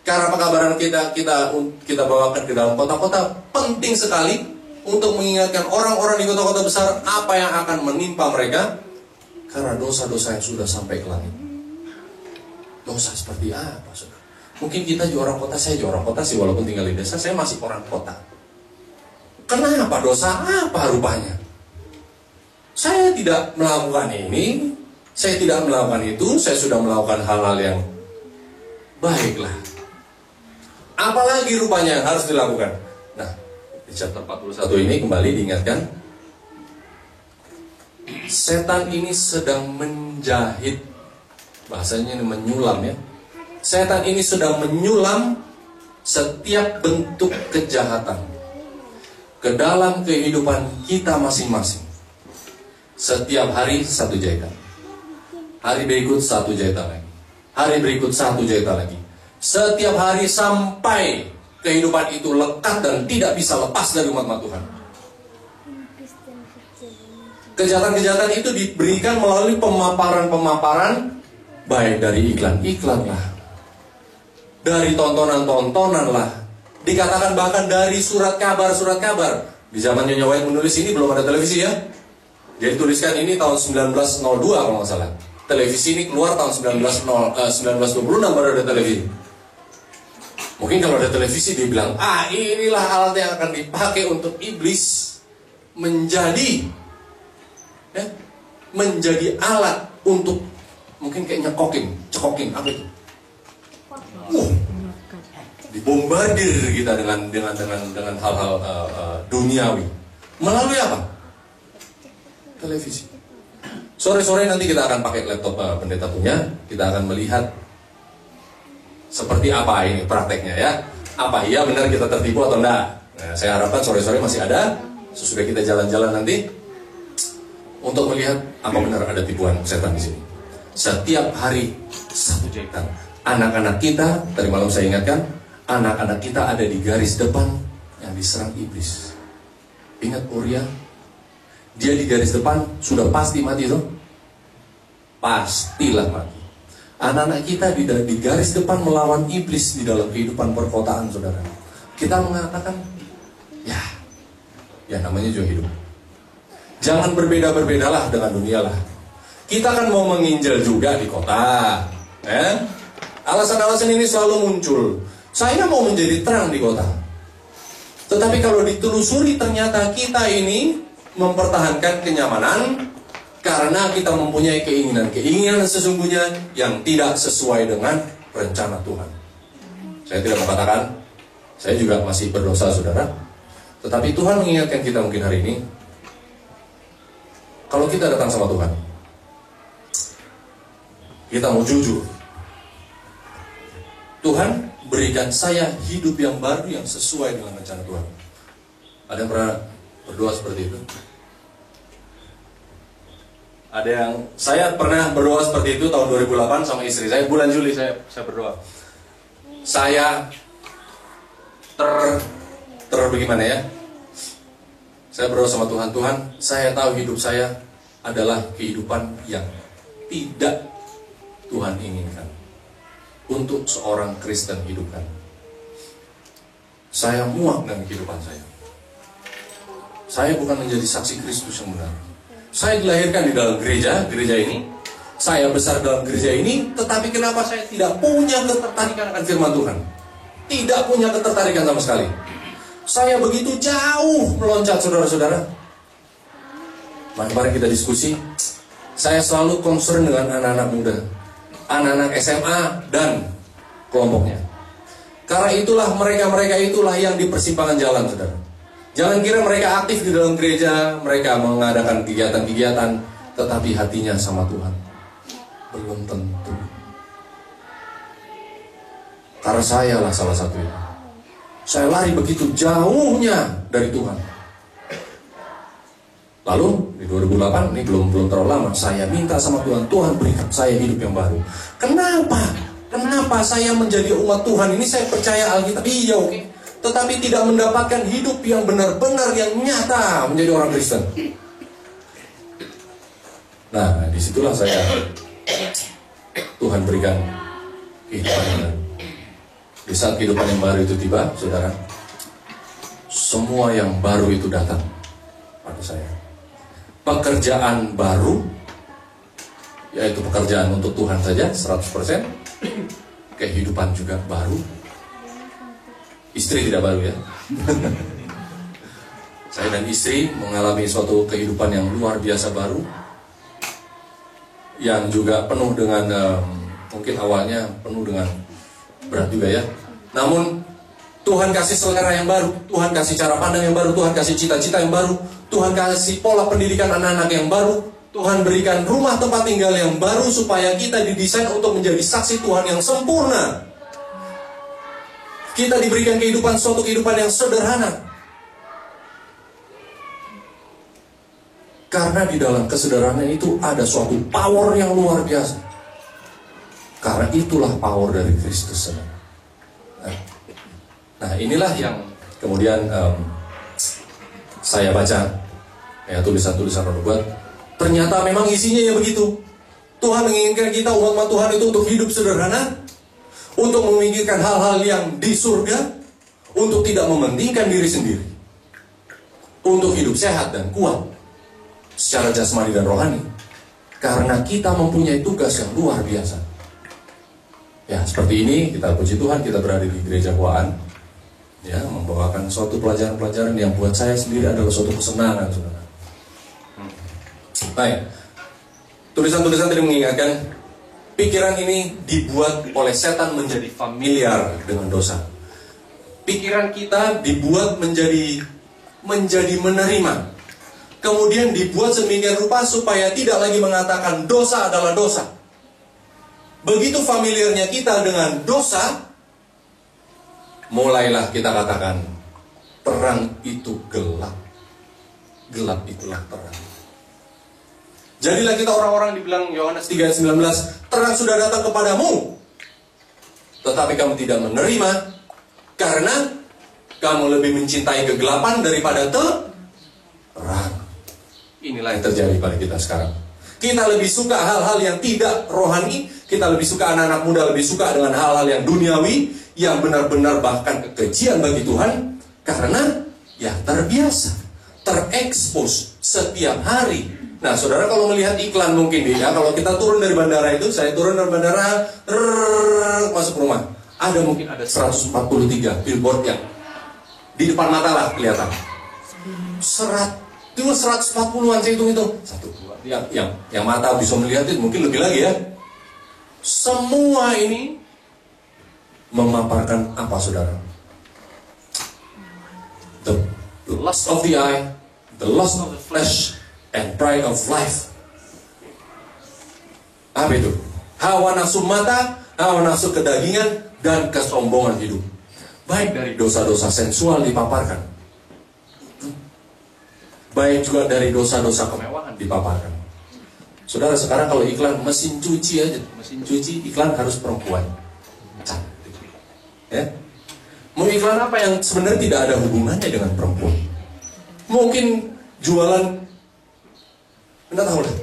Karena pekabaran kita bawakan ke dalam kota-kota penting sekali untuk mengingatkan orang-orang di kota-kota besar apa yang akan menimpa mereka karena dosa-dosa yang sudah sampai ke langit. Dosa seperti apa, saudara? Mungkin kita juga orang kota, saya juga orang kota sih, walaupun tinggal di desa, saya masih orang kota. Kenapa dosa apa rupanya? Saya tidak melakukan ini, saya tidak melakukan itu, saya sudah melakukan hal-hal yang baiklah. Apalagi rupanya yang harus dilakukan. Nah, di chapter 41 ini kembali diingatkan, setan ini sedang menjahit, bahasanya ini menyulam ya. Setan ini sedang menyulam setiap bentuk kejahatan ke dalam kehidupan kita masing-masing. Setiap hari 1 jahitan, hari berikut 1 jahitan lagi, hari berikut 1 jahitan lagi. Setiap hari sampai kehidupan itu lekat dan tidak bisa lepas dari umat Tuhan. Kejahatan-kejahatan itu diberikan melalui pemaparan-pemaparan, baik dari iklan-iklan lah, dari tontonan-tontonan lah, dikatakan bahkan dari surat kabar. Di zaman Nyonya White menulis ini belum ada televisi ya. Dia tuliskan ini tahun 1902 kalau nggak salah. Televisi ini keluar tahun 1926 baru ada televisi. Mungkin kalau ada televisi dia bilang, inilah alat yang akan dipakai untuk iblis menjadi alat untuk mungkin kayak cekokin apa itu? Dibombardir kita dengan hal-hal duniawi. Melalui apa? Televisi. Sore-sore nanti kita akan pakai laptop pendeta punya, kita akan melihat seperti apa ini prakteknya ya. Apa iya benar kita tertipu atau enggak? Nah, saya harapkan sore-sore masih ada, sesudah kita jalan-jalan nanti, untuk melihat apa benar ada tipuan setan di sini. Setiap hari 1 jahitan. Anak-anak kita, tadi malam saya ingatkan, anak-anak kita ada di garis depan yang diserang iblis. Ingat Uria? Dia di garis depan, sudah pasti mati tuh. Pastilah mati. Anak-anak kita di garis depan melawan iblis di dalam kehidupan perkotaan, saudara. Kita mengatakan, ya namanya juga hidup. Jangan berbeda-berbedalah dengan dunia lah. Kita kan mau menginjil juga di kota. Alasan-alasan ini selalu muncul. Saya mau menjadi terang di kota. Tetapi kalau ditelusuri ternyata kita ini mempertahankan kenyamanan karena kita mempunyai keinginan sesungguhnya yang tidak sesuai dengan rencana Tuhan. Saya tidak mengatakan saya juga masih berdosa, saudara. Tetapi Tuhan mengingatkan kita mungkin hari ini, kalau kita datang sama Tuhan, kita mau jujur. Tuhan, berikan saya hidup yang baru yang sesuai dengan rencana Tuhan. Ada yang pernah berdoa seperti itu? Saya pernah berdoa seperti itu tahun 2008 sama istri saya. Bulan Juli saya berdoa. Saya bagaimana ya? Saya berdoa sama Tuhan, Tuhan, saya tahu hidup saya adalah kehidupan yang tidak Tuhan inginkan untuk seorang Kristen hidupkan. Saya muak dengan kehidupan saya. Saya bukan menjadi saksi Kristus yang benar. Saya dilahirkan di dalam gereja ini. Saya besar dalam gereja ini, tetapi kenapa saya tidak punya ketertarikan akan firman Tuhan? Tidak punya ketertarikan sama sekali. Saya begitu jauh meloncat, saudara-saudara. Mari kita diskusi. Saya selalu concern dengan anak-anak muda, anak-anak SMA dan kelompoknya. Karena itulah mereka itulah yang di persimpangan jalan, saudara. Jangan kira mereka aktif di dalam gereja, mereka mengadakan kegiatan-kegiatan, tetapi hatinya sama Tuhan belum tentu. Karena saya lah salah satunya. Saya lari begitu jauhnya dari Tuhan. Lalu di 2008, ini belum terlalu lama, saya minta sama Tuhan, Tuhan berikan saya hidup yang baru. Kenapa saya menjadi umat Tuhan ini? Saya percaya Alkitab, iya oke. Tetapi tidak mendapatkan hidup yang benar-benar, yang nyata menjadi orang Kristen. Nah, disitulah Tuhan berikan kehidupan yang baru. Di saat kehidupan yang baru itu tiba, saudara, semua yang baru itu datang pada saya. Pekerjaan baru, yaitu pekerjaan untuk Tuhan saja 100%. Kehidupan juga baru. Istri tidak baru ya. Saya dan istri mengalami suatu kehidupan yang luar biasa baru, yang juga penuh dengan mungkin awalnya penuh dengan berat juga ya. Namun Tuhan kasih selera yang baru, Tuhan kasih cara pandang yang baru, Tuhan kasih cita-cita yang baru, Tuhan kasih pola pendidikan anak-anak yang baru, Tuhan berikan rumah tempat tinggal yang baru supaya kita didesain untuk menjadi saksi Tuhan yang sempurna. Kita diberikan suatu kehidupan yang sederhana. Karena di dalam kesederhanaan itu ada suatu power yang luar biasa. Karena itulah power dari Kristus. Nah, inilah yang kemudian saya baca ya, tulisan-tulisan nubuat. Ternyata memang isinya ya begitu. Tuhan menginginkan kita umat Tuhan itu untuk hidup sederhana, untuk memikirkan hal-hal yang di surga, untuk tidak mementingkan diri sendiri, untuk hidup sehat dan kuat secara jasmani dan rohani. Karena kita mempunyai tugas yang luar biasa. Ya, seperti ini kita puji Tuhan, kita berada di gereja Kuaan, ya, membawakan suatu pelajaran-pelajaran yang buat saya sendiri adalah suatu kesenangan, saudara. Baik, tulisan-tulisan tadi mengingatkan, pikiran ini dibuat oleh setan menjadi familiar dengan dosa. Pikiran kita dibuat menjadi menerima. Kemudian dibuat sedemikian rupa supaya tidak lagi mengatakan dosa adalah dosa. Begitu familiarnya kita dengan dosa, mulailah kita katakan, terang itu gelap, gelap itulah terang. Jadilah kita orang-orang dibilang Yohanes 3:19, terang sudah datang kepadamu, tetapi kamu tidak menerima, karena kamu lebih mencintai kegelapan daripada terang. Inilah yang terjadi pada kita sekarang. Kita lebih suka hal-hal yang tidak rohani, kita lebih suka anak-anak muda lebih suka dengan hal-hal yang duniawi, yang benar-benar bahkan kekejian bagi Tuhan, karena ya terbiasa, terekspos setiap hari. Nah, saudara kalau melihat iklan mungkin ya, kalau kita turun dari bandara itu, saya turun dari bandara, masuk rumah, ada mungkin ada 143 billboard yang di depan mata lah kelihatan. 140-an saya hitung itu. Satu, dua, yang mata bisa melihat itu mungkin lebih lagi ya. Semua ini memaparkan apa, saudara? The lust of the eye, the lust of the flesh, and pride of life. Apa itu? hawa nafsu mata, hawa nafsu kedagingan, dan kesombongan hidup. Baik dari dosa-dosa sensual dipaparkan, baik juga dari dosa-dosa kemewahan dipaparkan. Saudara, sekarang kalau iklan mesin cuci aja, mesin cuci iklan harus perempuan. Cantik. Ya. Mau iklan apa yang sebenarnya tidak ada hubungannya dengan perempuan? Mungkin jualan, Anda tahu lah,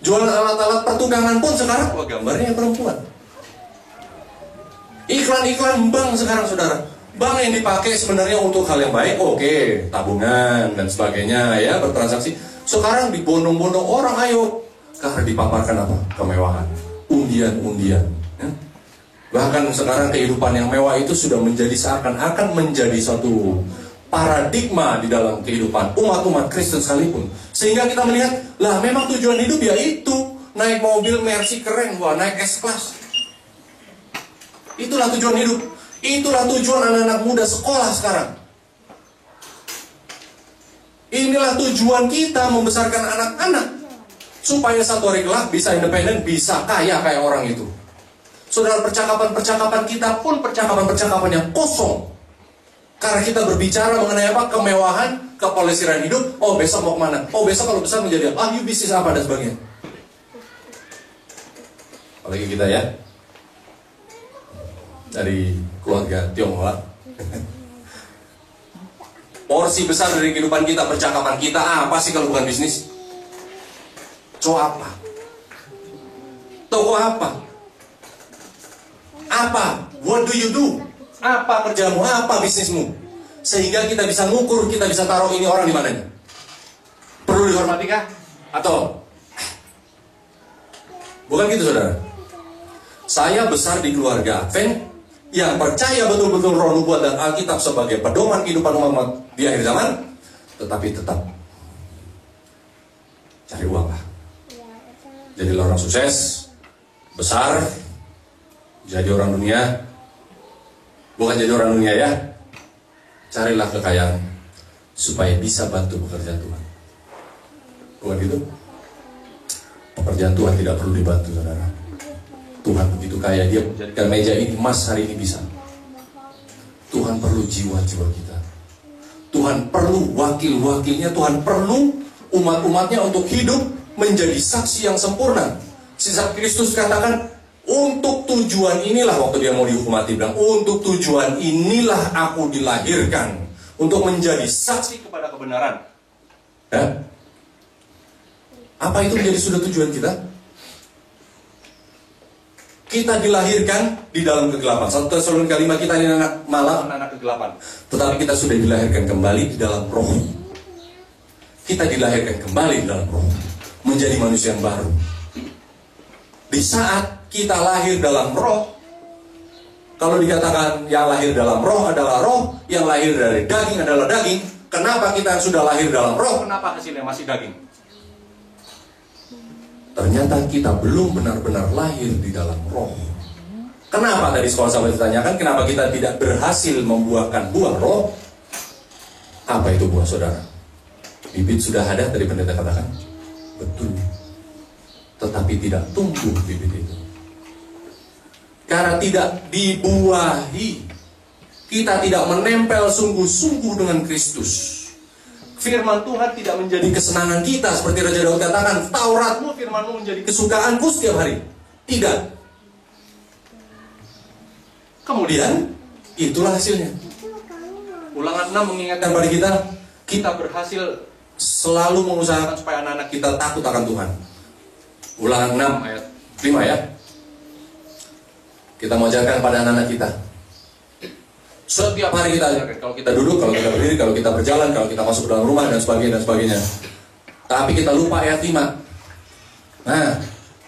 jualan alat-alat pertukangan pun sekarang gambarnya perempuan. Iklan-iklan bank sekarang, saudara, bank yang dipakai sebenarnya untuk hal yang baik, oke, tabungan dan sebagainya, ya, bertransaksi. Sekarang dibondong-bondong orang, ayo, karena dipaparkan apa? Kemewahan, undian-undian. Ya? Bahkan sekarang kehidupan yang mewah itu sudah menjadi seakan-akan menjadi suatu paradigma di dalam kehidupan umat-umat Kristen sekalipun. Sehingga kita melihat, lah memang tujuan hidup ya itu, naik mobil Mercy keren, wah naik S-Class. Itulah tujuan hidup. Itulah tujuan anak-anak muda sekolah sekarang. Inilah tujuan kita membesarkan anak-anak, supaya satu hari kelak bisa independen, bisa kaya kayak orang itu. Saudara, percakapan-percakapan kita pun percakapan-percakapan yang kosong. Karena kita berbicara mengenai apa? Kemewahan, kepolisiran hidup. Oh, besok mau kemana? Oh, besok kalau besar menjadi apa? You bisnis apa dan sebagainya. Apalagi kita ya, dari keluarga Tionghoa. Porsi besar dari kehidupan kita, percakapan kita, apa sih kalau bukan bisnis? Cowok apa? Toko apa? Apa? What do you do? Apa kerjamu? Apa bisnismu? Sehingga kita bisa ngukur, kita bisa taruh ini orang di mananya. Perlu dihormati kah? Atau bukan gitu, saudara? Saya besar di keluarga Advent yang percaya betul-betul roh nubuat dan Alkitab sebagai pedoman kehidupan umat di akhir zaman, tetapi tetap cari uang lah. Jadi orang sukses, besar, jadi orang dunia. Bukan jadi orang dunia ya. Carilah kekayaan supaya bisa bantu pekerjaan Tuhan. Bukan gitu? Pekerjaan Tuhan tidak perlu dibantu, saudara. Tuhan begitu kaya, dia menjadikan meja ini emas hari ini bisa. Tuhan perlu jiwa-jiwa kita. Tuhan perlu wakil-wakilnya. Tuhan perlu umat-umatnya untuk hidup menjadi saksi yang sempurna. Sisa Kristus katakan, untuk tujuan inilah, waktu dia mau dihukum mati bilang, untuk tujuan inilah aku dilahirkan, untuk menjadi saksi kepada kebenaran. Ya? Apa itu menjadi sudah tujuan kita? Kita dilahirkan di dalam kegelapan. 1 Tesalonika 5, kita ini anak malam, anak kegelapan. Tetapi kita sudah dilahirkan kembali di dalam roh. Kita dilahirkan kembali di dalam roh, menjadi manusia yang baru. Di saat kita lahir dalam roh, kalau dikatakan yang lahir dalam roh adalah roh, yang lahir dari daging adalah daging. Kenapa kita sudah lahir dalam roh, kenapa hasilnya masih daging? Ternyata kita belum benar-benar lahir di dalam roh. Kenapa tadi sekolah sahabat ditanyakan, kenapa kita tidak berhasil membuahkan buah roh? Apa itu buah, saudara? Bibit sudah ada, tadi pendeta katakan. Betul. Tetapi tidak tumbuh bibit itu. Karena tidak dibuahi. Kita tidak menempel sungguh-sungguh dengan Kristus. Firman Tuhan tidak menjadi kesenangan kita. Seperti Raja Daud katakan, Tauratmu, firmanmu menjadi kesukaanku setiap hari. Tidak. Kemudian, itulah hasilnya. Ulangan 6 mengingatkan pada kita, kita berhasil selalu mengusahakan supaya anak-anak kita takut akan Tuhan. Ulangan 6 ayat 5 ya. Kita mau ajarkan pada anak-anak kita. Setiap hari kita ajarkan. Kalau kita duduk, kalau kita berdiri, kalau kita berjalan, kalau kita masuk ke dalam rumah dan sebagainya dan sebagainya. Tapi kita lupa ayat 5. Nah,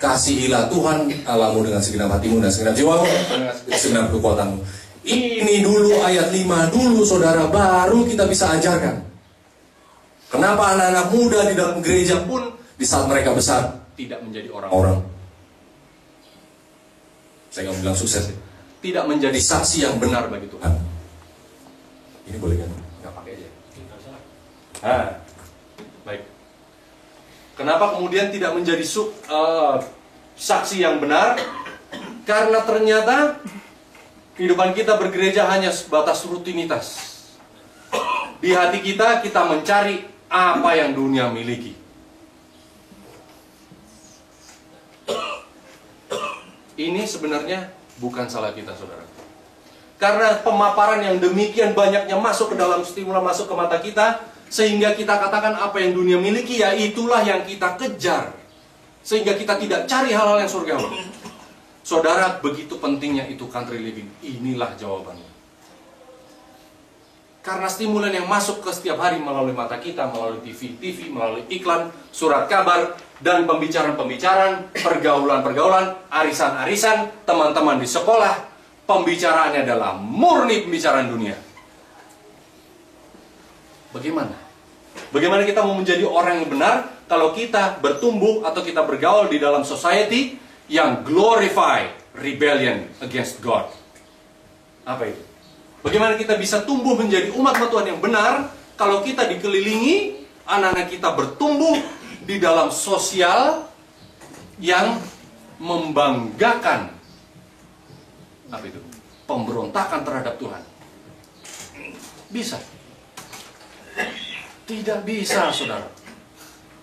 kasihilah Tuhan Allahmu dengan segenap hatimu dan segenap jiwamu, dengan segenap kekuatanmu. Ini dulu ayat 5 dulu, saudara, baru kita bisa ajarkan. Kenapa anak-anak muda di dalam gereja pun di saat mereka besar tidak menjadi orang-orang. Saya nggak bilang sukses, tidak menjadi saksi yang benar bagi Tuhan. Ini boleh kan? Nggak pakai aja. Baik. Kenapa kemudian tidak menjadi saksi yang benar, karena ternyata kehidupan kita bergereja hanya sebatas rutinitas. Di hati kita, kita mencari apa yang dunia miliki. Ini sebenarnya bukan salah kita, saudara. Karena pemaparan yang demikian banyaknya masuk ke dalam stimulan, masuk ke mata kita, sehingga kita katakan apa yang dunia miliki, ya itulah yang kita kejar. Sehingga kita tidak cari hal-hal yang surgawi. Saudara, begitu pentingnya itu country living. Inilah jawabannya. Karena stimulan yang masuk ke setiap hari melalui mata kita, melalui TV, melalui iklan, surat kabar, dan pembicaraan-pembicaraan, pergaulan-pergaulan, arisan-arisan, teman-teman di sekolah, pembicaraannya adalah murni pembicaraan dunia. Bagaimana? Bagaimana kita mau menjadi orang yang benar kalau kita bertumbuh atau kita bergaul di dalam society yang glorify rebellion against God? Apa itu? Bagaimana kita bisa tumbuh menjadi umat Tuhan yang benar kalau kita dikelilingi, anak-anak kita bertumbuh di dalam sosial yang membanggakan apa itu? Pemberontakan terhadap Tuhan. Bisa? Tidak bisa, saudara.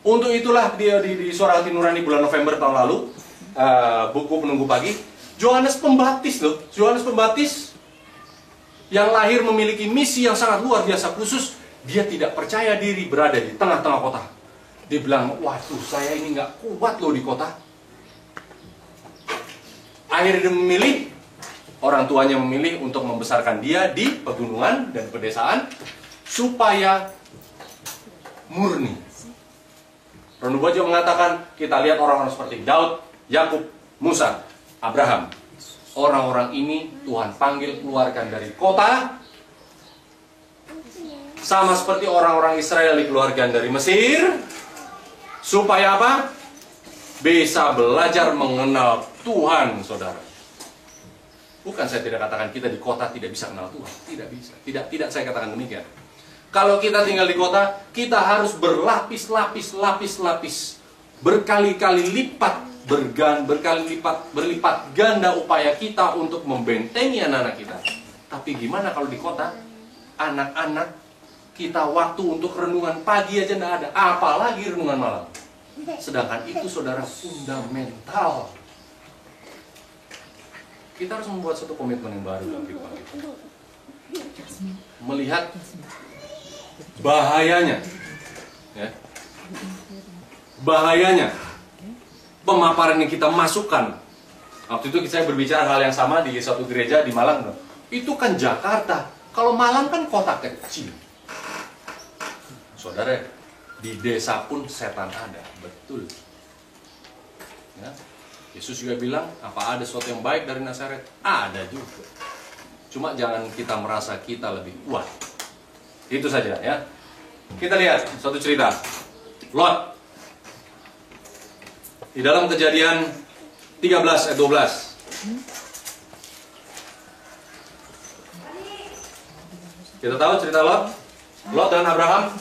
Untuk itulah dia di Suara Hati Nurani bulan November tahun lalu, buku Penunggu Pagi, Yohanes Pembaptis loh, Yohanes Pembaptis yang lahir memiliki misi yang sangat luar biasa khusus. Dia tidak percaya diri berada di tengah-tengah kota. Dia bilang, waduh, saya ini nggak kuat loh di kota. Akhirnya dia memilih, orang tuanya memilih untuk membesarkan dia di pegunungan dan pedesaan supaya murni. Ronu Bojo mengatakan, kita lihat orang-orang seperti Daud, Yakub, Musa, Abraham. Orang-orang ini Tuhan panggil keluarkan dari kota, sama seperti orang-orang Israel dikeluarkan dari Mesir, supaya apa? Bisa belajar mengenal Tuhan, saudara. Bukan saya tidak katakan kita di kota tidak bisa kenal Tuhan. Tidak bisa. Tidak saya katakan demikian. Kalau kita tinggal di kota, kita harus berlapis-lapis, berkali-kali lipat, berlipat ganda upaya kita untuk membentengi anak-anak kita. Tapi gimana kalau di kota? Anak-anak kita waktu untuk renungan pagi aja tidak ada, apalagi renungan malam. Sedangkan itu, saudara, fundamental. Kita harus membuat satu komitmen yang baru dalam kehidupan kita. Melihat bahayanya, ya, bahayanya pemaparan yang kita masukkan. Waktu itu saya berbicara hal yang sama di suatu gereja di Malang. Itu kan Jakarta. Kalau Malang kan kota kecil. Saudara, di desa pun setan ada. Betul. Ya. Yesus juga bilang, apa ada sesuatu yang baik dari Nazaret? Ada juga. Cuma jangan kita merasa kita lebih kuat. Itu saja ya. Kita lihat satu cerita. Lot. Di dalam Kejadian 13 ayat 12. Kita tahu cerita Lot. Lot dan Abraham.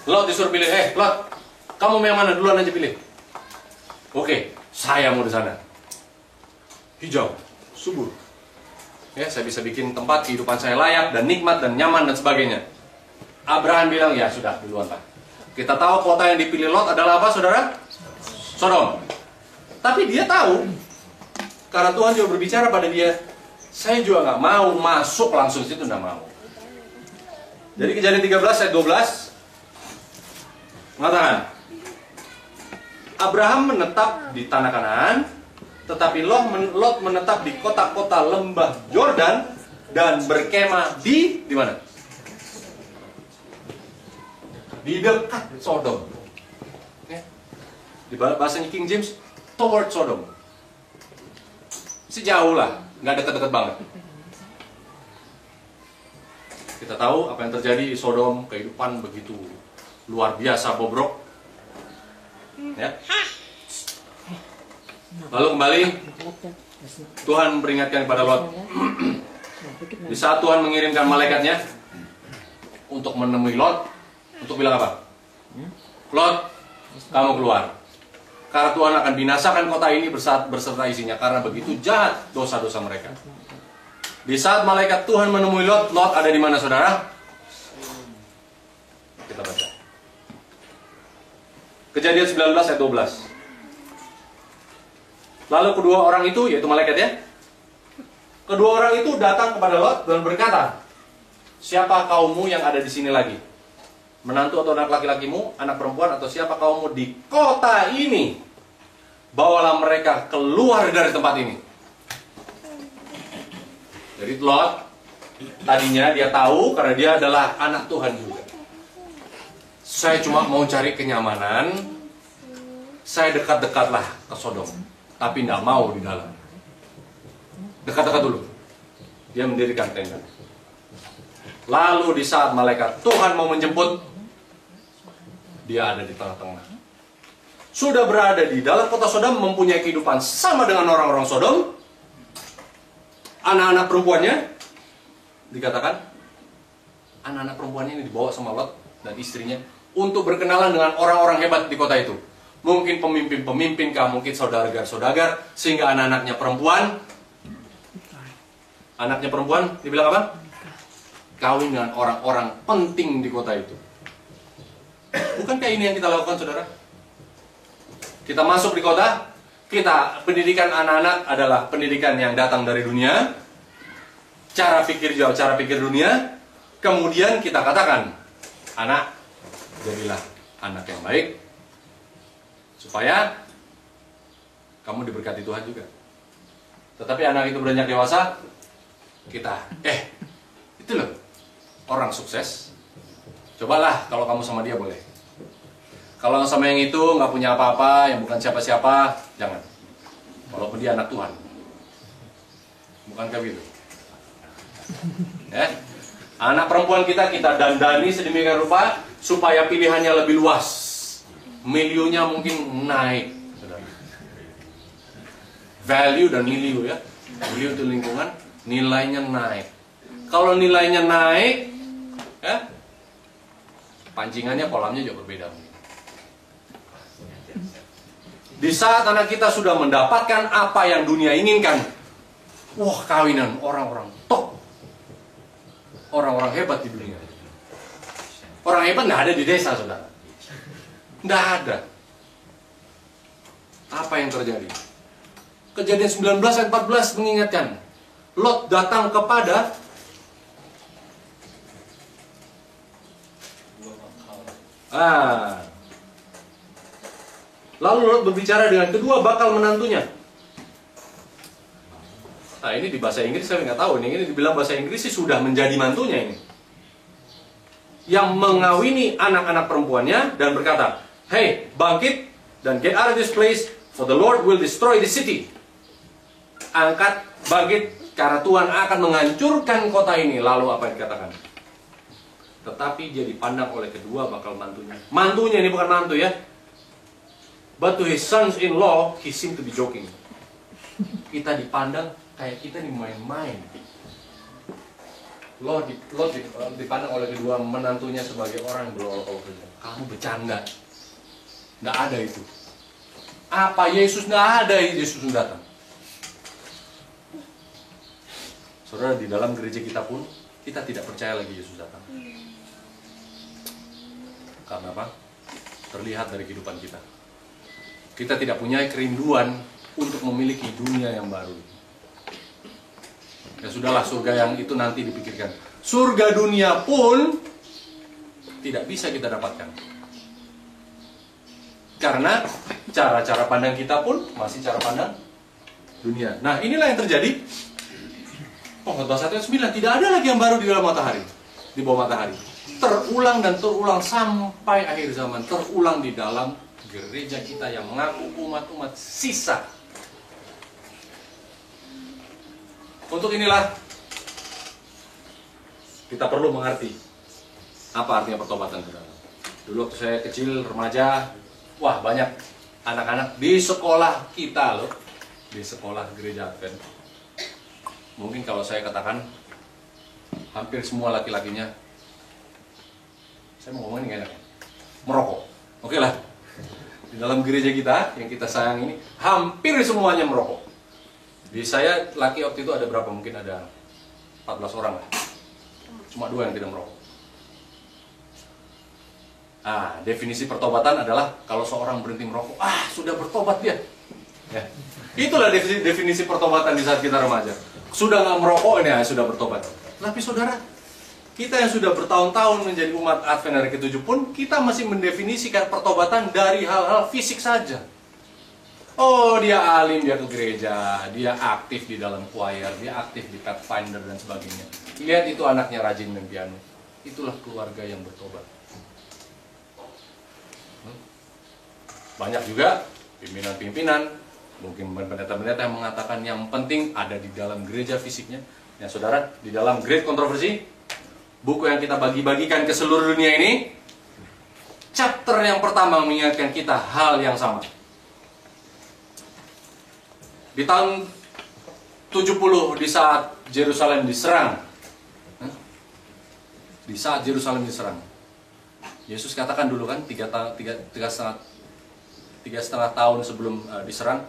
Lot disuruh pilih, Lot, kamu mau yang mana? Duluan aja pilih. Oke, saya mau di sana. Hijau, subur. Ya, saya bisa bikin tempat kehidupan saya layak dan nikmat dan nyaman dan sebagainya. Abraham bilang, ya sudah, duluan Pak. Kita tahu kota yang dipilih Lot adalah apa, saudara? Sodom. Tapi dia tahu, karena Tuhan juga berbicara pada dia, saya juga nggak mau masuk langsung situ, nggak mau. Jadi Kejadian 13 ayat 12 mengatakan, Abraham menetap di tanah Kanaan, tetapi Lot menetap di kota-kota lembah Yordan dan berkemah di mana? Di dekat Sodom. Ya. Di bahasanya King James, toward Sodom. Sejauh lah, nggak dekat-dekat banget. Kita tahu apa yang terjadi di Sodom, kehidupan begitu luar biasa bobrok. Ya. Lalu kembali, Tuhan peringatkan kepada Lot. Di saat Tuhan mengirimkan malaikatnya untuk menemui Lot, untuk bilang apa? Lot, kamu keluar. Karena Tuhan akan binasakan kota ini berserta isinya, karena begitu jahat dosa-dosa mereka. Di saat malaikat Tuhan menemui Lot, Lot ada di mana, saudara? Kita baca. Kejadian 19 ayat 12. Lalu kedua orang itu, yaitu malaikat ya, kedua orang itu datang kepada Lot dan berkata, siapa kaummu yang ada di sini lagi? Menantu atau anak laki-lakimu, anak perempuan, atau siapa kaummu di kota ini? Bawalah mereka keluar dari tempat ini. Jadi Lot, tadinya dia tahu karena dia adalah anak Tuhan juga. Saya cuma mau cari kenyamanan, saya dekat-dekatlah ke Sodom, tapi tidak mau di dalam. Dekat-dekat dulu. Dia mendirikan tenda. Lalu di saat malaikat Tuhan mau menjemput, dia ada di tengah-tengah. Sudah berada di dalam kota Sodom, mempunyai kehidupan sama dengan orang-orang Sodom. Anak-anak perempuannya, dikatakan, anak-anak perempuannya ini dibawa sama Lot dan istrinya untuk berkenalan dengan orang-orang hebat di kota itu. Mungkin pemimpin-pemimpin kah, mungkin saudagar-saudagar, sehingga anak-anaknya perempuan, dibilang apa? Kawin dengan orang-orang penting di kota itu. Bukankah ini yang kita lakukan, saudara? Kita masuk di kota, pendidikan anak-anak adalah pendidikan yang datang dari dunia, cara pikir dunia. Kemudian kita katakan, anak, jadilah anak yang baik, supaya kamu diberkati Tuhan juga. Tetapi anak itu beranjak dewasa, itu loh, orang sukses, cobalah kalau kamu sama dia boleh. Kalau sama yang itu nggak punya apa-apa, yang bukan siapa-siapa, jangan. Walaupun dia anak Tuhan, bukankah begitu? Ya, anak perempuan kita dandani sedemikian rupa supaya pilihannya lebih luas, milionya mungkin naik. Value dan milieu ya, milieu itu lingkungan, nilainya naik. Kalau nilainya naik, ya, pancingannya, kolamnya juga berbeda. Di saat anak kita sudah mendapatkan apa yang dunia inginkan, wah, kawinan orang-orang top, orang-orang hebat di dunia. Orang hebat nggak ada di desa, saudara. Nggak ada. Apa yang terjadi? Kejadian 19 ayat 14 mengingatkan, Lot datang kepada lalu Lot berbicara dengan kedua bakal menantunya. Nah, ini di bahasa Inggris saya nggak tahu. Ini dibilang bahasa Inggris sih sudah menjadi mantunya ini. Yang mengawini anak-anak perempuannya dan berkata, hey, bangkit dan get out of this place, for the Lord will destroy the city. Angkat, bangkit, karena Tuhan akan menghancurkan kota ini. Lalu apa yang dikatakan? Tetapi dia dipandang oleh kedua bakal mantunya. Mantunya ini bukan mantu ya. But to his sons-in-law, he seemed to be joking. Kita dipandang kayak kita nih main-main. Lot dipandang oleh kedua menantunya sebagai orang yang berolok-olok. Kamu bercanda. Nggak ada itu. Apa Yesus? Nggak ada Yesus datang. Saudara, di dalam gereja kita pun, kita tidak percaya lagi Yesus datang. Karena apa? Terlihat dari kehidupan kita. Kita tidak punya kerinduan untuk memiliki dunia yang baru. Ya sudahlah, surga yang itu nanti dipikirkan. Surga dunia pun tidak bisa kita dapatkan. Karena cara-cara pandang kita pun masih cara pandang dunia. Nah, inilah yang terjadi. Pengkhotbah 1 ayat 9, tidak ada lagi yang baru di dalam matahari, di bawah matahari. Terulang dan terulang sampai akhir zaman. Terulang di dalam gereja kita yang mengaku umat-umat sisa. Untuk inilah kita perlu mengerti apa artinya pertobatan, saudara. Dulu waktu saya kecil, remaja, wah, banyak anak-anak di sekolah kita loh, di sekolah gereja Advent. Mungkin kalau saya katakan hampir semua laki-lakinya, saya mau ngomongin nggak enak, merokok. Oke lah, di Di dalam gereja kita, yang kita sayang ini, hampir semuanya merokok. Di saya, laki waktu itu ada berapa? Mungkin ada 14 orang lah. Cuma 2 yang tidak merokok. Nah, definisi pertobatan adalah kalau seorang berhenti merokok, sudah bertobat dia. Ya. Itulah definisi pertobatan di saat kita remaja. Sudah nggak merokok ini, sudah bertobat. Tapi saudara, kita yang sudah bertahun-tahun menjadi umat Advent hari ke-7 pun, kita masih mendefinisikan pertobatan dari hal-hal fisik saja. Oh, dia alim, dia ke gereja, dia aktif di dalam choir, dia aktif di Pathfinder dan sebagainya. Lihat itu anaknya rajin main piano. Itulah keluarga yang bertobat. Banyak juga pimpinan-pimpinan, mungkin pendeta-pendeta yang mengatakan yang penting ada di dalam gereja fisiknya. Ya saudara, di dalam Great Controversy, buku yang kita bagi-bagikan ke seluruh dunia ini, chapter yang pertama mengingatkan kita hal yang sama. Di tahun 70, di saat Yerusalem diserang, Yesus katakan dulu kan, tiga setengah tahun sebelum diserang,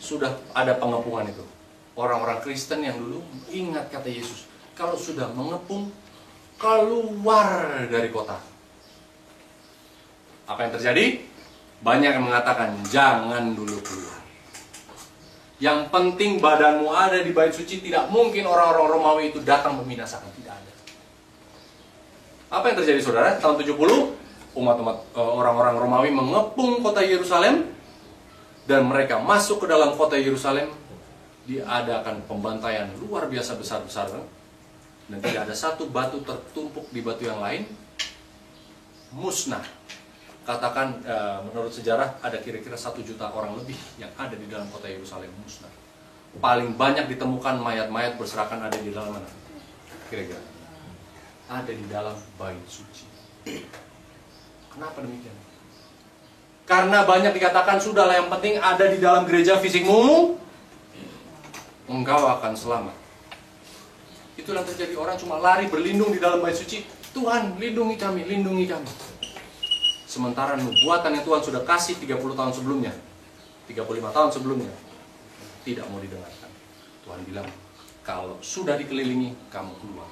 sudah ada pengepungan itu. Orang-orang Kristen yang dulu ingat kata Yesus, kalau sudah mengepung, keluar dari kota. Apa yang terjadi? Banyak yang mengatakan, jangan dulu keluar. Yang penting badanmu ada di bait suci, tidak mungkin orang-orang Romawi itu datang membinasakan, tidak ada. Apa yang terjadi saudara? Tahun 70, orang-orang Romawi mengepung kota Yerusalem, dan mereka masuk ke dalam kota Yerusalem, diadakan pembantaian luar biasa besar-besaran, dan tidak ada satu batu tertumpuk di batu yang lain, musnah. Katakan menurut sejarah ada kira-kira 1 juta orang lebih yang ada di dalam kota Yerusalem musnah. Paling banyak ditemukan mayat-mayat berserakan ada di dalam mana? Kira-kira ada di dalam bait suci. Kenapa demikian? Karena banyak dikatakan sudahlah, yang penting ada di dalam gereja fisikmu, engkau akan selamat. Itulah terjadi, orang cuma lari berlindung di dalam bait suci. Tuhan lindungi kami, lindungi kami. Sementara nubuatan yang Tuhan sudah kasih 30 tahun sebelumnya, 35 tahun sebelumnya, tidak mau didengarkan. Tuhan bilang, kalau sudah dikelilingi, kamu keluar.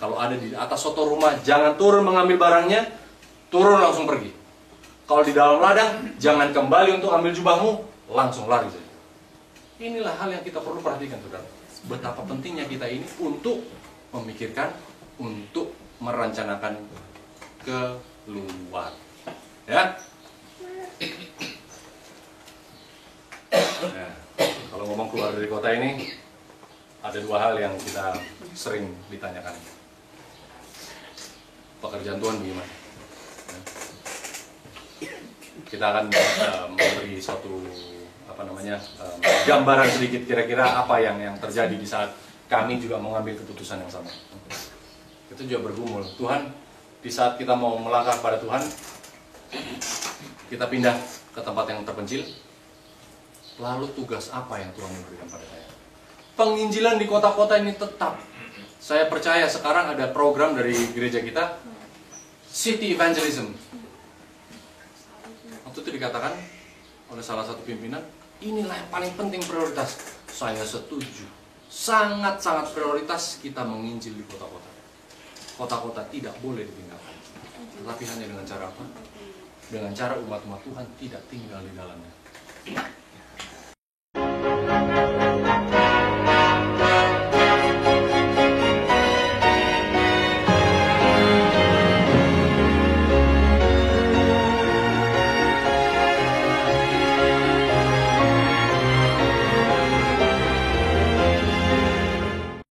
Kalau ada di atas soto rumah, jangan turun mengambil barangnya, turun langsung pergi. Kalau di dalam ladang, jangan kembali untuk ambil jubahmu, langsung lari saja. Inilah hal yang kita perlu perhatikan, saudara. Betapa pentingnya kita ini untuk memikirkan, untuk merencanakan keluar. Ya. Nah, kalau ngomong keluar dari kota ini, ada 2 hal yang kita sering ditanyakan. Pekerjaan Tuhan bagaimana? Kita akan memberi suatu gambaran sedikit kira-kira apa yang terjadi di saat kami juga mengambil keputusan yang sama. Itu juga bergumul. Tuhan, di saat kita mau melangkah pada Tuhan, kita pindah ke tempat yang terpencil. Lalu tugas apa yang Tuhan memberikan pada saya? Penginjilan di kota-kota ini tetap. Saya percaya sekarang ada program dari gereja kita, City Evangelism. Waktu itu dikatakan oleh salah satu pimpinan, inilah yang paling penting prioritas. Saya setuju. Sangat-sangat prioritas kita menginjil di kota-kota. Kota-kota tidak boleh ditinggalkan. Tetapi hanya dengan cara apa? Dengan cara umat-umat Tuhan tidak tinggal di dalamnya.